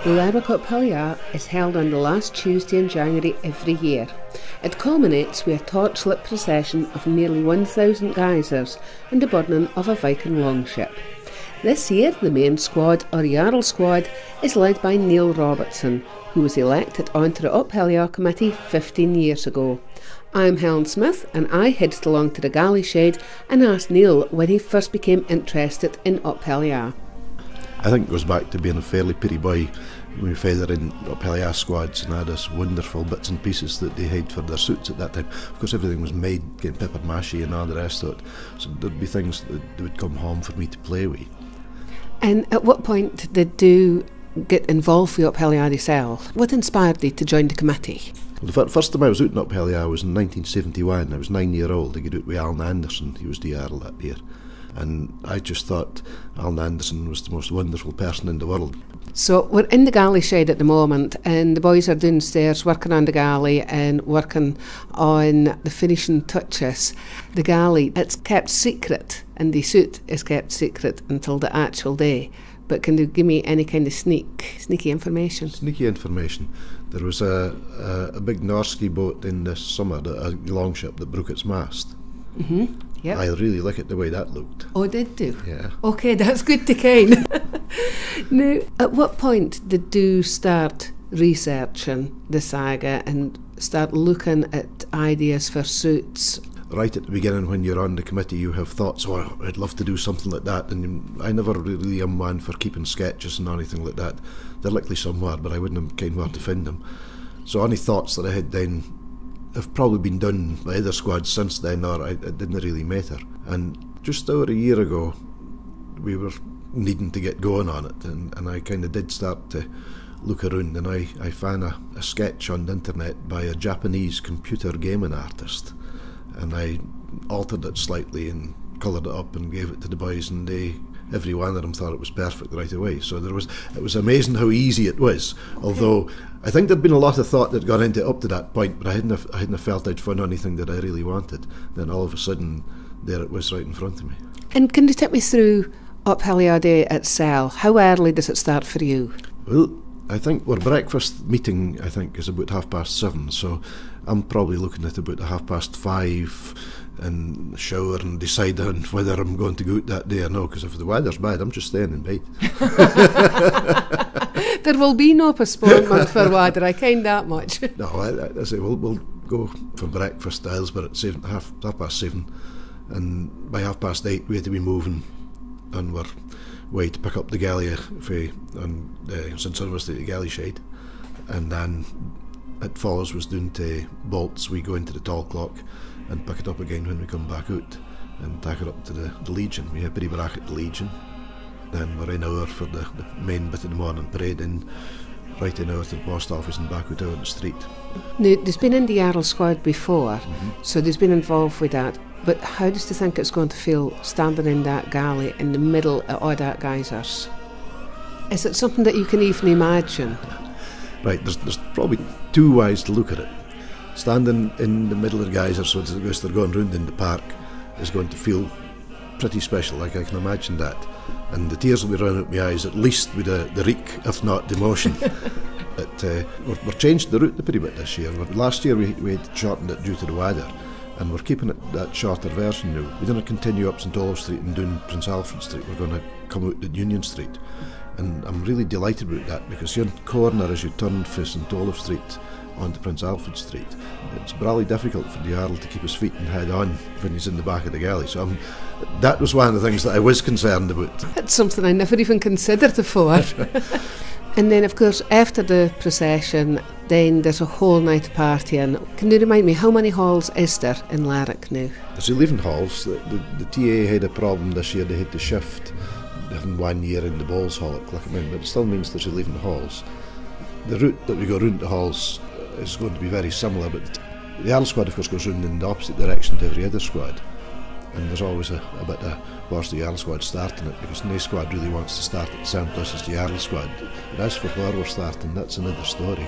The Lerwick Up Helly Aa is held on the last Tuesday in January every year. It culminates with a torchlit procession of nearly 1,000 Guizers and the burning of a Viking longship. This year the main squad, or Jarl squad, is led by Neil Robertson, who was elected onto the Up Helly Aa committee 15 years ago. I'm Helen Smith and I headed along to the Galley Shed and asked Neil when he first became interested in Up Helly Aa. I think it goes back to being a fairly pretty boy when we feather in Up Helly Aa squads and had this wonderful bits and pieces that they had for their suits at that time. Of course everything was made, getting pepper mâché and all the rest of it, so there'd be things that they would come home for me to play with. And at what point did you get involved with Up Helly Aa yourself? What inspired you to join the committee? Well, the first time I was out in Up Helly Aa was in 1971. I was 9 years old. I got out with Helen Anderson. He was the Jarl that year. And I just thought Helen Anderson was the most wonderful person in the world. So we're in the Galley Shed at the moment and the boys are downstairs working on the galley and working on the finishing touches. The galley, it's kept secret and the suit is kept secret until the actual day. But can you give me any kind of sneaky information? Sneaky information. There was a big Norski boat in this summer, a longship that broke its mast. Mm-hmm. Yep. I really like it the way that looked. Oh, did you? Yeah. Okay, that's good to kind. Now, at what point did you start researching the saga and start looking at ideas for suits? Right at the beginning, when you're on the committee, you have thoughts, oh, I'd love to do something like that, and I never really am one for keeping sketches and anything like that. They're likely somewhere, but I wouldn't have kind where to find them. So any thoughts that I had then have probably been done by other squads since then, or it didn't really matter. And just over a year ago, we were needing to get going on it, and I kind of did start to look around, and I found a sketch on the internet by a Japanese computer gaming artist, and I altered it slightly and coloured it up and gave it to the boys, and every one of them thought it was perfect right away. So it was amazing how easy it was, although I think there'd been a lot of thought that gone into it up to that point, but I hadn't felt I'd found anything that I really wanted. Then all of a sudden, there it was right in front of me. And can you take me through Up Helly Aa Day itself? How early does it start for you? Well, I think our breakfast meeting, I think, is about 7:30, so I'm probably looking at about 5:30 and shower and decide on whether I'm going to go out that day or no, because if the weather's bad, I'm just staying in bed. There will be no postponement for weather, I kind that much. No, I say we'll go for breakfast to Aylesbury at 7:30, and by 8:30 we had to be moving on our way to pick up the galley on St Service to the Galley Shed, and then it follows was down to Bolts. We go into the tall clock and pick it up again when we come back out and take it up to the Legion. We have pretty back at the Legion, then we're in hour for the main bit of the morning parade, and right in hour to the post office and back out on the street. Now, there's been in the Jarl squad before, so there's been involved with that, but how does you think it's going to feel standing in that galley in the middle of all that Guizers? Is it something that you can even imagine? Right, there's probably two ways to look at it. Standing in the middle of the Guizer, so as they're going round in the park, is going to feel pretty special, like I can imagine that. And the tears will be running out my eyes, at least with the reek, if not the emotion. But we're changed the route a pretty bit this year. Last year we had shortened it due to the weather, and we're keeping it that shorter version now. We're going to continue up St Olaf Street and down Prince Alfred Street. We're going to come out at Union Street. And I'm really delighted about that, because your corner as you turn for St Olaf Street onto Prince Alfred Street, it's really difficult for the Jarl to keep his feet and head on when he's in the back of the galley. So that was one of the things that I was concerned about. That's something I never even considered before. And then of course after the procession, then there's a whole night partying. Can you remind me, how many halls is there in Lerwick now? There's 11 halls. The TA had a problem this year. They had to shift, having 1 year in the Balls Hall at Clackaman, but it still means there's 11 halls. The route that we go round the halls is going to be very similar, but the Jarl squad of course goes round in the opposite direction to every other squad, and there's always a bit of where's the Jarl squad starting it, because no squad really wants to start at the same place as the Jarl squad. But as for where we're starting, that's another story.